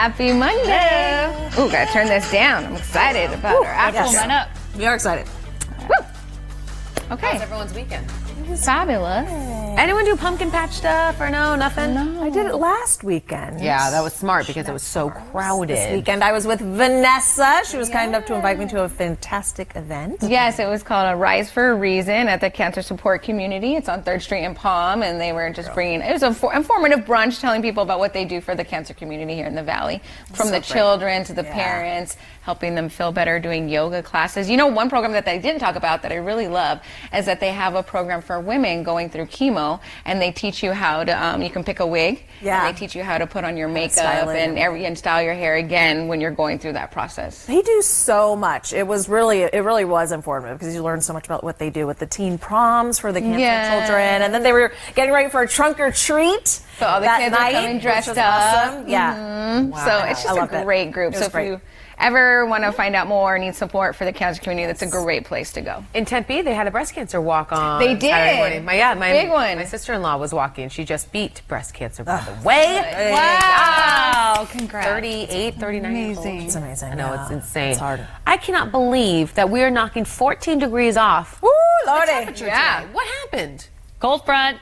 Happy Monday. Ooh, gotta turn this down. I'm excited about our after show. We are excited. Woo. Okay. How's everyone's weekend? Fabulous. Anyone do pumpkin patch stuff or no? Nothing? I did it last weekend. Yeah, that was smart because it was so crowded. This weekend I was with Vanessa. She was kind enough to invite me to a fantastic event. Yes, it was called A Rise for a Reason at the Cancer Support Community. It's on 3rd Street in Palm, and they were just bringing, it was an informative brunch telling people about what they do for the cancer community here in the Valley. From the children to the parents, helping them feel better, doing yoga classes. You know, one program that they didn't talk about that I really love is that they have a program for women going through chemo, and they teach you how to, you can pick a wig, and they teach you how to put on your makeup and style your hair again when you're going through that process. They do so much. It really was informative because you learn so much about what they do with the teen proms for the cancer children, and then they were getting ready for a trunk or treat. So all the kids are coming dressed up. Awesome. Yeah. Wow. So it's just a great group. So if you ever want to find out more or need support for the cancer community, that's a great place to go. In Tempe, they had a breast cancer walk on. They did. Saturday morning. My big one. My sister-in-law was walking. She just beat breast cancer, by the way. Wow. Congrats. 38, 39 years old. It's amazing. I know, it's insane. It's hard. I cannot believe that we are knocking 14 degrees off. Woo, the Lordy. temperature today. What happened? Cold front.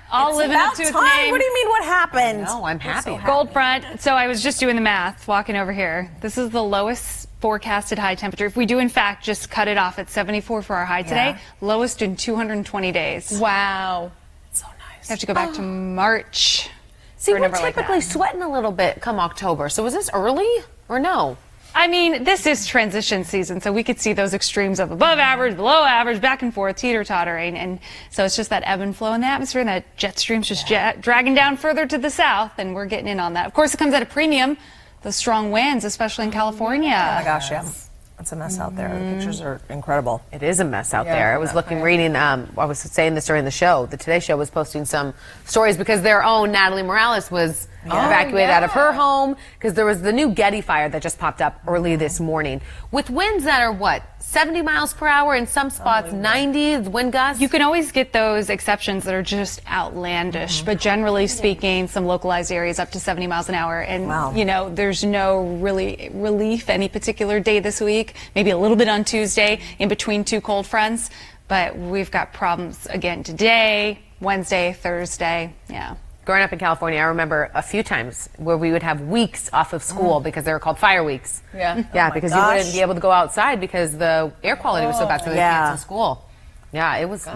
All living up to its time. name. What do you mean, what happened? No, I'm happy. Cold front. So I was just doing the math, walking over here. This is the lowest forecasted high temperature. If we do, in fact, just cut it off at 74 for our high today, lowest in 220 days. Wow. So nice. I have to go back to March. See, for a we're number like typically that. sweating a little bit come October. So was this early or no? I mean, this is transition season, so we could see those extremes of above average, below average, back and forth, teeter-tottering. And so it's just that ebb and flow in the atmosphere, and that jet stream's just dragging down further to the south, and we're getting in on that. Of course, it comes at a premium, the strong winds, especially in California. Oh my gosh, yeah. It's a mess out there. The pictures are incredible. It is a mess out there. I was reading, I was saying this during the show. The Today Show was posting some stories because their own Natalie Morales was evacuated out of her home because there was the new Getty fire that just popped up early this morning with winds that are 70 miles per hour in some spots, 90 wind gusts. You can always get those exceptions that are just outlandish, but generally speaking, some localized areas up to 70 miles an hour. And, you know, there's no really relief any particular day this week, maybe a little bit on Tuesday in between two cold fronts. But we've got problems again today, Wednesday, Thursday. Yeah. Growing up in California, I remember a few times where we would have weeks off of school because they were called fire weeks. Yeah. Yeah, because you wouldn't be able to go outside because the air quality was so bad, so they canceled school. Yeah, it was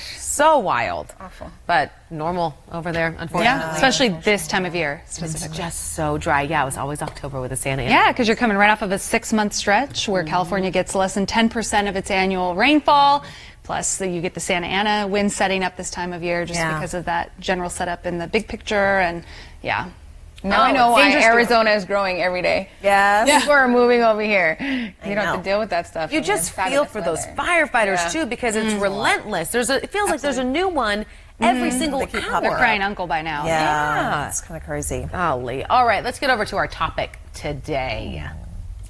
so wild. Awful. But normal over there, unfortunately. Yeah, especially this time of year specifically. It's just so dry. Yeah, it was always October with the Santa Ana. Yeah, because you're coming right off of a 6-month stretch where California gets less than 10% of its annual rainfall. Plus, you get the Santa Ana wind setting up this time of year just because of that general setup in the big picture. And now I know why Arizona is growing every day. Yes. People are moving over here. You don't have to deal with that stuff. You just feel for those firefighters too because it's relentless. It feels like there's a new one every single hour. They're crying uncle by now. Yeah. It's kind of crazy. Golly. All right, let's get over to our topic today.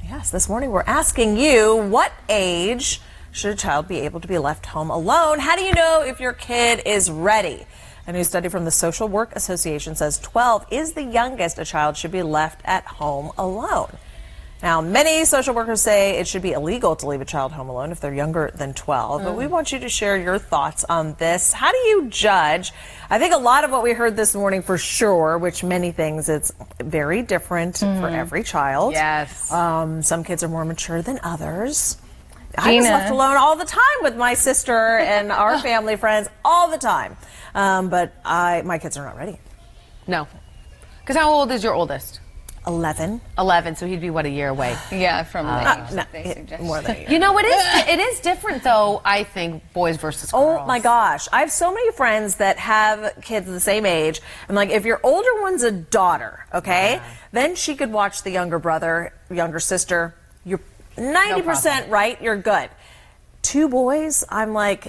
Yes, this morning we're asking you, what age should a child be able to be left home alone? How do you know if your kid is ready? A new study from the Social Work Association says 12 is the youngest a child should be left at home alone. Now, many social workers say it should be illegal to leave a child home alone if they're younger than 12, but we want you to share your thoughts on this. How do you judge? I think a lot of what we heard this morning for sure, which many things, it's very different for every child. Yes. Some kids are more mature than others. I was left alone all the time with my sister and our family friends all the time. But my kids are not ready. No. Because how old is your oldest? 11. 11, so he'd be, a year away? Yeah, from more than a year. You know, it is different, though, I think, boys versus girls. Oh, my gosh. I have so many friends that have kids the same age. I'm like, if your older one's a daughter, okay, then she could watch the younger brother, younger sister. You're 90% right, you're good. 2 boys, I'm like,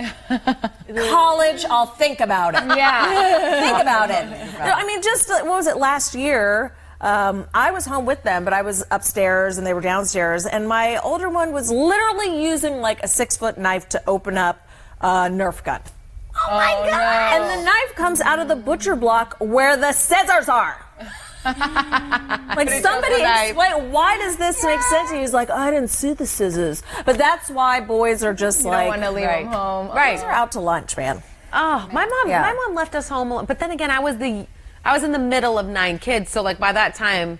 college, I'll think about it. Yeah. Think about it. I mean, just, what was it, last year, I was home with them, but I was upstairs and they were downstairs, and my older one was literally using like a 6-foot knife to open up a Nerf gun. Oh my God! No. And the knife comes out of the butcher block where the scissors are. Like, somebody explain, why does this make sense? And he's like, I didn't see the scissors. But that's why boys are just You like, don't want to leave them home. Boys are out to lunch, man. Oh, my mom left us home alone. But then again, I was in the middle of 9 kids, so like by that time,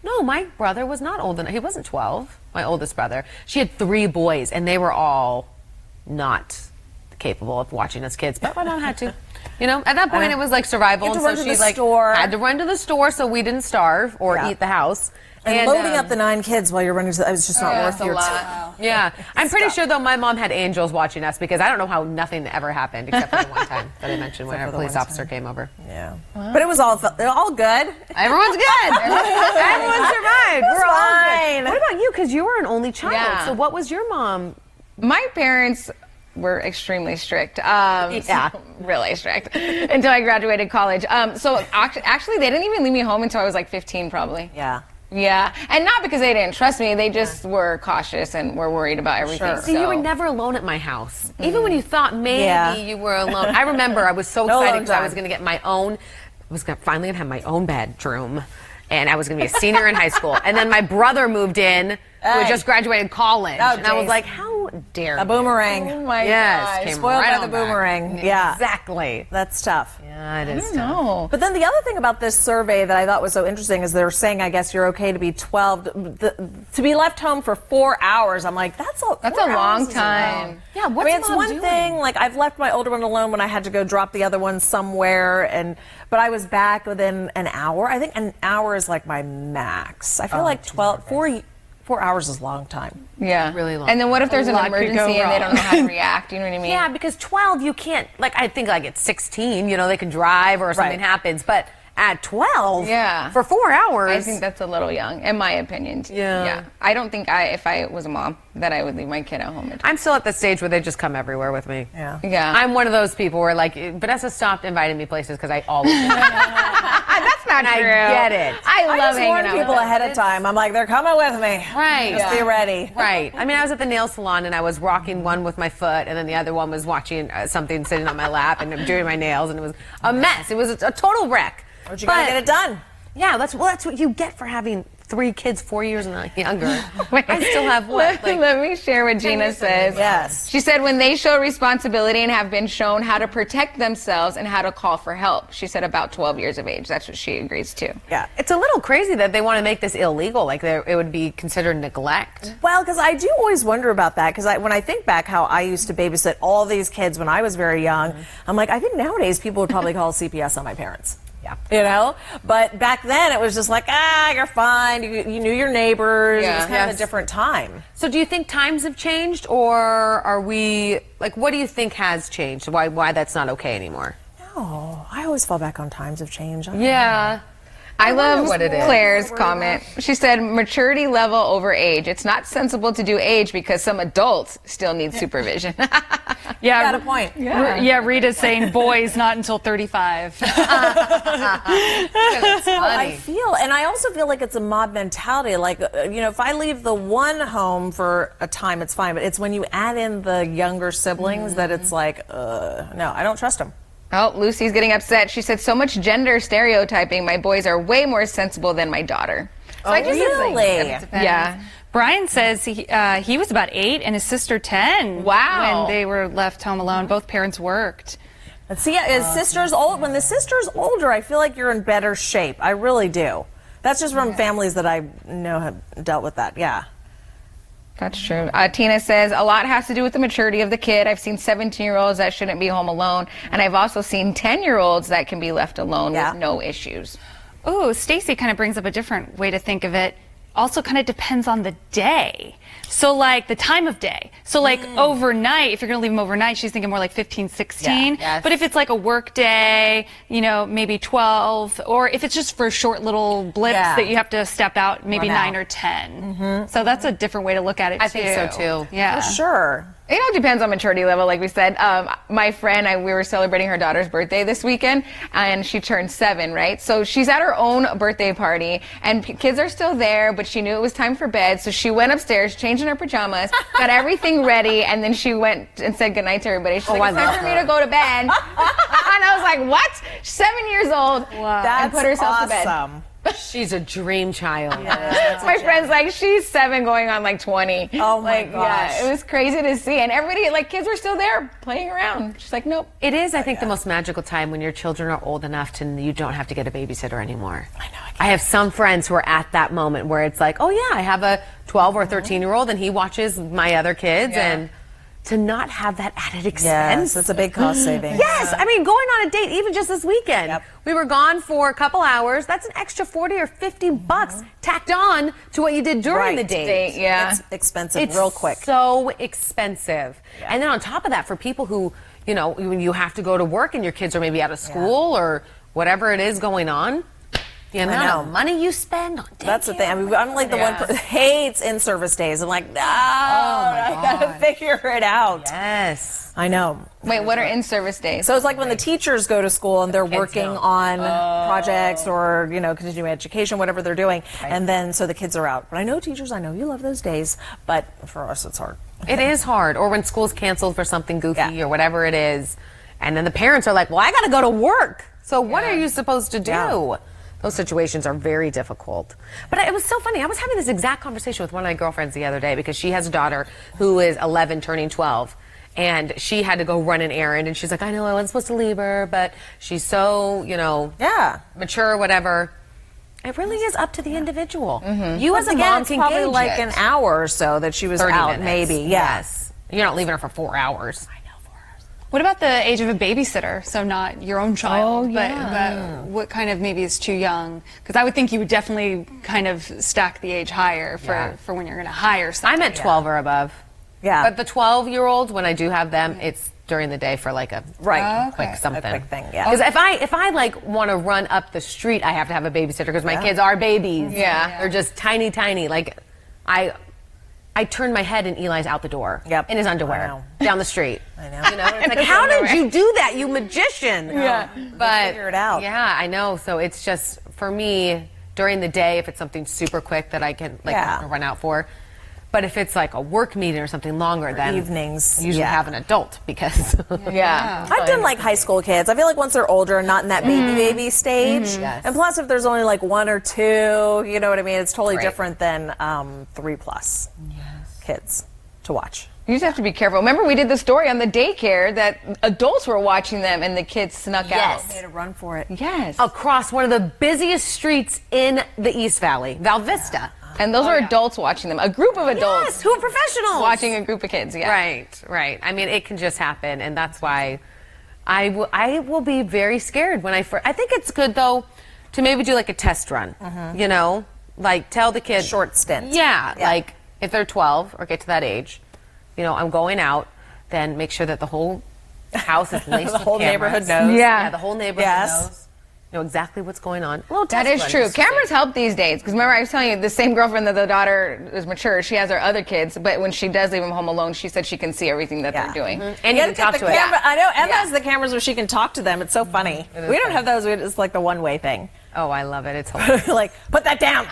no, my brother was not old enough. He wasn't 12, my oldest brother. She had 3 boys, and they were all not capable of watching us kids. But my mom had to. You know, at that point it was like survival, and so she like had to run to the store so we didn't starve or eat the house. And loading up the 9 kids while you're running to, it was just not worth your time. Yeah, I'm pretty sure though my mom had angels watching us because I don't know how nothing ever happened except for the one time that I mentioned when our police officer came over. Yeah, but it was all good. Everyone's good. Everyone survived. We're all fine. good. What about you? Because you were an only child. Yeah. So what was your mom? My parents were extremely strict. Really strict until I graduated college. So actually, they didn't even leave me home until I was like 15, probably. Yeah, and not because they didn't trust me. They just were cautious and were worried about everything. See, you were never alone at my house. Even when you thought maybe you were alone. I remember I was so excited because I was going to get my own, finally going to have my own bedroom. And I was going to be a senior in high school. And then my brother moved in, who had just graduated college. And I was like, how dare you? A boomerang. Oh my gosh. gosh. Spoiled right by the boomerang. back. Yeah. Exactly. That's tough. Yeah, it is tough. No. But then the other thing about this survey that I thought was so interesting is they're saying, I guess, you're okay to be 12, to be left home for 4 hours. I'm like, that's a long time. Yeah, it's one thing, like I've left my older one alone when I had to go drop the other one somewhere, but I was back within an hour. I think an hour is like my max. I feel like 4 hours is a long time. Yeah. Really long. And then what if there's an lot could emergency go and they wrong. don't know how to react? You know what I mean? Yeah, because 12, you can't, like, I think like at 16, you know, they can drive or something happens. But at 12, for 4 hours. I think that's a little young, in my opinion. Yeah. I don't think if I was a mom, that I would leave my kid at home. I'm still at the stage where they just come everywhere with me. Yeah. I'm one of those people where, like, Vanessa stopped inviting me places because I always do. That's not true. I get it. I love just hanging warn out people with them. ahead of time. I'm like, they're coming with me. Right. Just be ready. Right. I mean, I was at the nail salon and I was rocking one with my foot, and then the other one was watching something sitting on my lap and doing my nails, and it was a mess. It was a total wreck. But you gotta get it done. Yeah, that's what you get for having 3 kids 4 years and younger. I still have what? Let me share what Gina says. Yes. She said when they show responsibility and have been shown how to protect themselves and how to call for help. She said about 12 years of age. That's what she agrees to. Yeah. It's a little crazy that they want to make this illegal. Like it would be considered neglect. Well, because I do always wonder about that. Because when I think back how I used to babysit all these kids when I was very young, I'm like, I think nowadays people would probably call CPS on my parents. Yeah. You know? But back then it was just like, you're fine. You knew your neighbors. It was kind of a different time. So do you think times have changed, or are we, like, what do you think has changed? Why that's not okay anymore? No, I always fall back on times have changed. Yeah. I love what it is. Claire's comment. She said, maturity level over age. It's not sensible to do age because some adults still need supervision. Yeah, Got a point. Yeah, Rita's saying boys not until 35. I feel, and I also feel like it's a mob mentality. Like, if I leave the one home for a time, it's fine. But it's when you add in the younger siblings that it's like, no, I don't trust them. Oh, Lucy's getting upset. She said, so much gender stereotyping. My boys are way more sensible than my daughter. So I just really? Yeah. Brian says he was about 8 and his sister 10. Wow. When they were left home alone. Both parents worked. But see, when the sister's older, I feel like you're in better shape. I really do. That's just from families that I know have dealt with that. Yeah. That's true. Tina says, a lot has to do with the maturity of the kid. I've seen 17-year-olds that shouldn't be home alone. And I've also seen 10-year-olds that can be left alone with no issues. Ooh, Stacy kind of brings up a different way to think of it. Also kind of depends on the day. So like the time of day. So like overnight, if you're going to leave them overnight, she's thinking more like 15, 16. Yes. But if it's like a work day, maybe 12, or if it's just for short little blips that you have to step out, maybe 9 or 10. So that's a different way to look at it too. I think so too. Yeah. For sure. It all depends on maturity level, like we said. My friend, we were celebrating her daughter's birthday this weekend, and she turned 7, right? So she's at her own birthday party, and kids are still there, but she knew it was time for bed, so she went upstairs, changed in her pajamas, got everything ready, and then she went and said goodnight to everybody. She's like, it's time for me to go to bed. And I was like, what? She's 7 years old. That's and put herself awesome. to bed. She's a dream child. My friend's like, she's 7 going on like 20. Oh my like, gosh. Yeah, it was crazy to see. And everybody, like, kids were still there playing around. She's like, nope. It is, I think, the most magical time when your children are old enough to you don't have to get a babysitter anymore. I know. I have some friends who are at that moment where it's like, oh yeah, I have a 12 or 13-year-old and he watches my other kids, and to not have that added expense. Yes, it's a big cost saving. Yes, I mean, going on a date, even just this weekend, Yep. we were gone for a couple hours. That's an extra 40 or 50 bucks tacked on to what you did during the date. Yeah. It's expensive It's real quick. so expensive. And then on top of that, for people who, you know, when you have to go to work and your kids are maybe out of school or whatever it is going on, the amount of money you spend on daycare. That's the thing. I mean, I'm like the one person hates in-service days. I'm like, no, I gotta figure it out. Yes. I know. Wait, what are in-service days? So it's like when the teachers go to school and they're working on projects or, you know, continuing education, whatever they're doing. And then, so the kids are out. But I know teachers, I know you love those days, but for us, it's hard. It is hard. Or when school's canceled for something goofy or whatever it is. And then the parents are like, well, I gotta go to work. So what are you supposed to do? Yeah. Those situations are very difficult. But it was so funny. I was having this exact conversation with one of my girlfriends the other day because she has a daughter who is 11 turning 12. And she had to go run an errand. And she's like, I know I wasn't supposed to leave her, but she's so, you know, mature, whatever. It really is up to the individual. You as a mom it's can probably gauge like it. an hour or so that she was 30 out, minutes. maybe. Yes. You're not leaving her for 4 hours. What about the age of a babysitter? So not your own child, but what kind of maybe is too young? Because I would think you would definitely kind of stack the age higher for when you're going to hire someone. I'm at 12 or above. Yeah. But the 12-year-olds, when I do have them, it's during the day for like a quick something. A quick thing, yeah. Because if I like want to run up the street, I have to have a babysitter because my kids are babies. Yeah. They're just tiny. Like I turned my head and Eli's out the door in his underwear down the street. I know. You know, it's like, how did you do that, you magician? Yeah. But figure it out. Yeah, I know. So it's just for me during the day if it's something super quick that I can run out for. But if it's like a work meeting or something longer, then evenings, I usually have an adult because I've done like high school kids. I feel like once they're older and not in that baby stage, and plus if there's only like 1 or 2, you know what I mean? It's totally different than 3+ kids to watch. You just have to be careful. Remember, we did the story on the daycare that adults were watching them and the kids snuck out. They had to run for it. Yes. across one of the busiest streets in the East Valley, Val Vista. And those are adults watching them. A group of adults. Yes, who are professionals. Watching a group of kids, yeah. Right. I mean, it can just happen, and that's why I will be very scared when I think it's good, though, to maybe do like a test run, you know? Like, tell the kids. Short stint. Yeah, like, if they're 12 or get to that age, you know, I'm going out, then make sure that the whole house is laced The with whole cameras. neighborhood knows. Yeah. The whole neighborhood knows. Know exactly what's going on. That is true. Cameras help these days. Because remember, I was telling you, the same girlfriend that the daughter is mature, she has her other kids, but when she does leave them home alone, she said she can see everything that they're doing. And you can talk to it. I know Emma has the cameras where she can talk to them. It's so funny. We don't have those. It's like the one-way thing. Oh, I love it. It's hilarious. Like, put that down.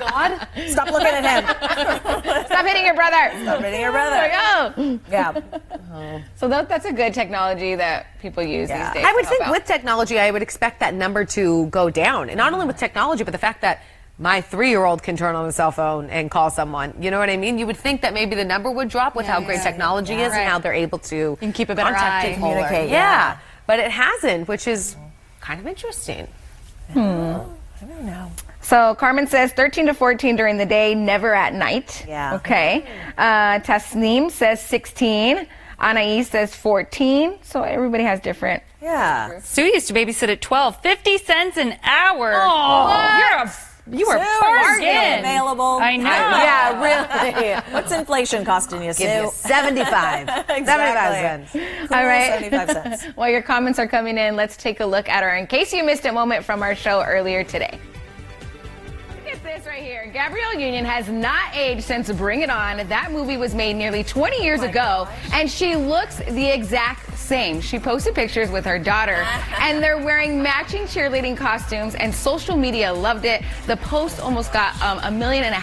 God. Stop looking at him. Stop hitting your brother. Stop hitting your brother. There we go. Yeah. So that's a good technology that people use these days. I would to think help with out. technology, I would expect that number to go down. And not only with technology, but the fact that my 3-year-old can turn on a cell phone and call someone. You know what I mean? You would think that maybe the number would drop with how great technology is and how they're able to can keep a better contact eye. and communicate. Yeah. But it hasn't, which is kind of interesting. I don't know. So Carmen says 13 to 14 during the day, never at night. Yeah. Okay. Tasneem says 16. Anais says 14. So everybody has different. Yeah. Sue used to babysit at 12, 50 cents an hour. You were Sue, bargain. available. I know. Yeah, really. What's inflation costing you, Sue? Give you 75. 75 cents. All right. 75 cents. While your comments are coming in, let's take a look at our In Case You Missed It moment from our show earlier today. Look at this right here. Gabrielle Union has not aged since Bring It On. That movie was made nearly 20 years ago, and she looks the exact same. She posted pictures with her daughter, and they're wearing matching cheerleading costumes, and social media loved it. The post almost got 1.5 million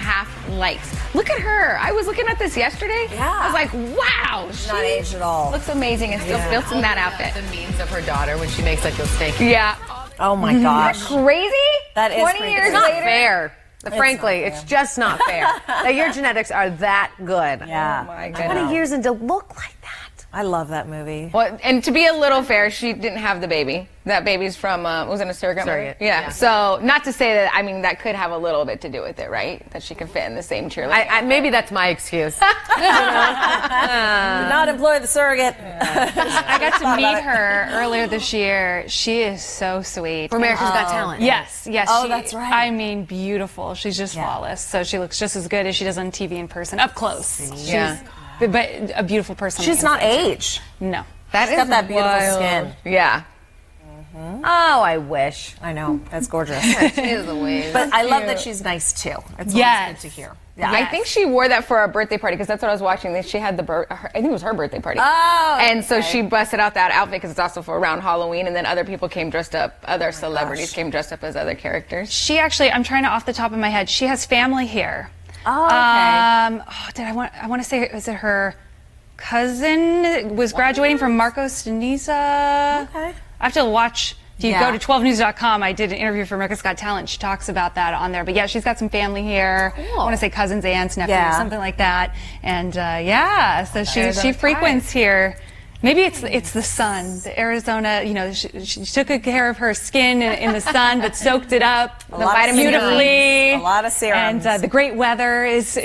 likes. Look at her. I was looking at this yesterday. Yeah. I was like, wow. She Not aged at all. looks amazing and still built in that outfit. The memes of her daughter when she makes like those snake. Yeah. Oh my gosh. Crazy? That is 20 pretty years crazy. It's not later. fair. Frankly, not it's just not fair that your genetics are that good. Yeah. Oh my 20 goodness. years and to look like that. I love that movie. Well, and to be a little fair, she didn't have the baby. That baby's from, was it a surrogate? Surrogate, Yeah. yeah. So, not to say that, I mean, that could have a little bit to do with it, right? That she can fit in the same cheerleader. Maybe that's my excuse. Did not employ the surrogate. I got to meet her earlier this year. She is so sweet. For America's Got Talent. Yes. Oh, that's right. I mean, beautiful. She's just flawless. So she looks just as good as she does on TV in person, up close. Yeah. But a beautiful person. She's not aged. No. That She's is got that beautiful wild. skin. Yeah. Oh, I wish. I know. That's gorgeous. She is the way. But I love that she's nice too. It's Yes. always good to hear. Yeah. I think she wore that for a birthday party because that's what I was watching. She had I think it was her birthday party. Oh, and so she busted out that outfit because it's also for around Halloween. And then other people came dressed up, other celebrities came dressed up as other characters. She actually, I'm trying to off the top of my head, she has family here. Oh, okay. I want to say, was it her cousin was graduating from Marcos Deniza? Okay. I have to watch. If you Yeah. go to 12news.com, I did an interview for America's Got Talent. She talks about that on there. But yeah, she's got some family here. I want to say cousins, aunts, nephews, Yeah. something like that. And so she Arizona frequents here. Maybe it's the sun, the Arizona. You know, she took good care of her skin in the sun, but soaked it up lot of beautifully. serums. A lot of serums. And the great weather is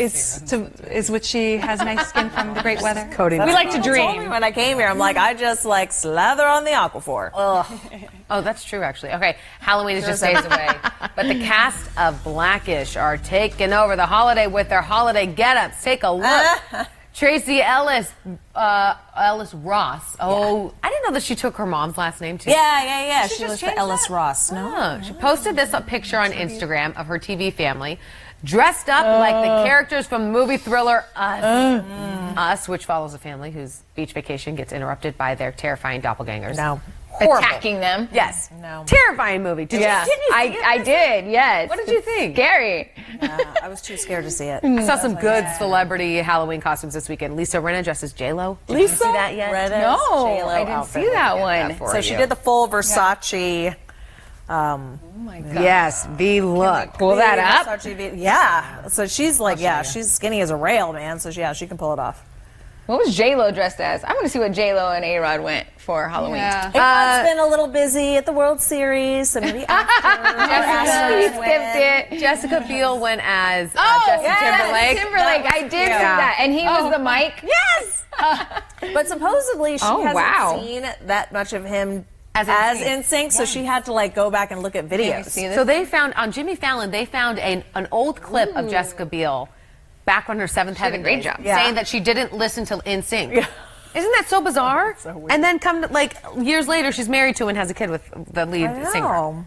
what she has nice skin from. The great weather. Cody, we like to People told me dream. when I came here, I'm like, I just like slather on the Aquaphor. Ugh. Oh, that's true, actually. Okay, Halloween is just days away. But the cast of Blackish are taking over the holiday with their holiday get-ups. Take a look. Tracy Ellis Ross. Oh, I didn't know that she took her mom's last name, too. Yeah. She just was the changed Ellis that? Ross. No. Oh, she posted this picture on Instagram of her TV family dressed up like the characters from the movie thriller Us. Us, which follows a family whose beach vacation gets interrupted by their terrifying doppelgangers. No. Horrible. Attacking them. Yes. No. Terrifying movie. Did you see it? I did, yes. What did you think? Scary. I was too scared to see it. I saw some good celebrity Halloween costumes this weekend. Lisa Rinna dressed as J-Lo. Did you see that yet? Rinna's No, J-Lo I didn't outfit. see that one. So she did the full Versace. Oh my God. Yes, the look. Pull that up. Versace yeah. So she's like, she's skinny as a rail, man. So yeah, she can pull it off. What was J-Lo dressed as? I want to see what J-Lo and A-Rod went for Halloween. Yeah. It's been a little busy at the World Series. So maybe after. He skipped it. Jessica Biel went as Oh, Justin yes, Timberlake. Timberlake. I did see that. And he was the mic. Yes. But supposedly she Oh, hasn't wow. seen that much of him As as NSYNC. NSYNC, so she had to like go back and look at videos. see this? So they found, on Jimmy Fallon, they found an old clip of Jessica Biel back on her seventh did a heaven great days, job. saying that she didn't listen to NSYNC. Isn't that so bizarre? And then years later, she's married to and has a kid with the lead singer. No.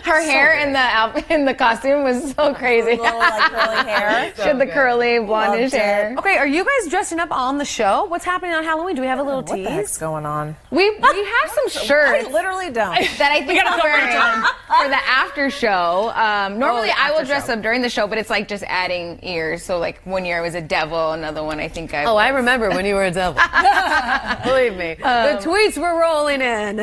Her hair in the costume was so crazy. Little like curly hair. She had the curly blondish Loved it. hair. Okay, are you guys dressing up on the show? What's happening on Halloween? Do we have a little What the heck's tease? going on? We have some shirts I literally don't. that I think I'm wearing for the after show. Normally the I will after dress show. up during the show, but it's like just adding ears. So like one year I was a devil, another one I think I. Oh, I remember when you were a devil. Believe me. The tweets were rolling in.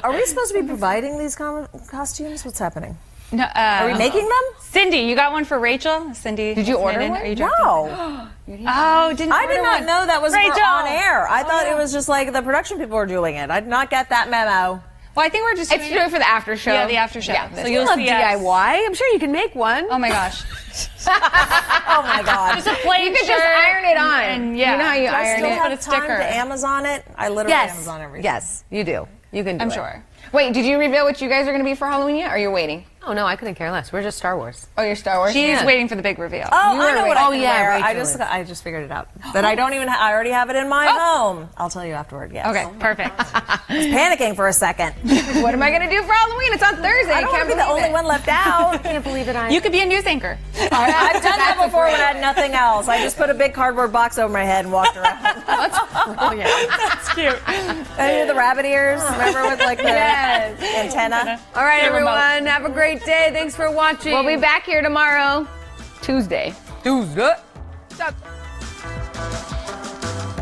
Are we supposed to be providing these costumes? What's happening? No, Are we making them? Cindy, you got one for Rachel? Cindy, Did you order Shannon, one? Are you directing? No. Oh, didn't I did order not one. know that was Rachel. for on air. I thought it was just like the production people were doing it. I did not get that memo. Well, I think we're just It's doing it for the after show. Yeah, the after show. Yeah, So that's you'll Love see us. DIY. I'm sure you can make one. Oh my gosh. Oh my god. Just a plain You could just shirt iron it on. and yeah. You know how you Do I iron still it? have Put a time sticker. to Amazon it? I literally Yes. Amazon everything. Yes, you do. You can do I'm it. sure. Wait, did you reveal what you guys are going to be for Halloween yet? Or you're waiting? Oh, no, I couldn't care less. We're just Star Wars. Oh, you're Star Wars? She's Yeah. waiting for the big reveal. Oh, I know what I Oh, can yeah, wear. Rachel is. I just figured it out. But I don't even. I already have it in my home. I'll tell you afterward. Yes. Okay, perfect. I was panicking for a second. What am I going to do for Halloween? It's on Thursday. I don't want can't to be the believe only it. one left out. Can't believe it. You could be a news anchor. I've done that before when I had nothing else. I just put a big cardboard box over my head and walked around. That's cute. Any of the rabbit ears? Remember with like the Yes. antenna? All right, Stay remote. everyone. Have a great day. Thanks for watching. We'll be back here tomorrow, Tuesday. Tuesday.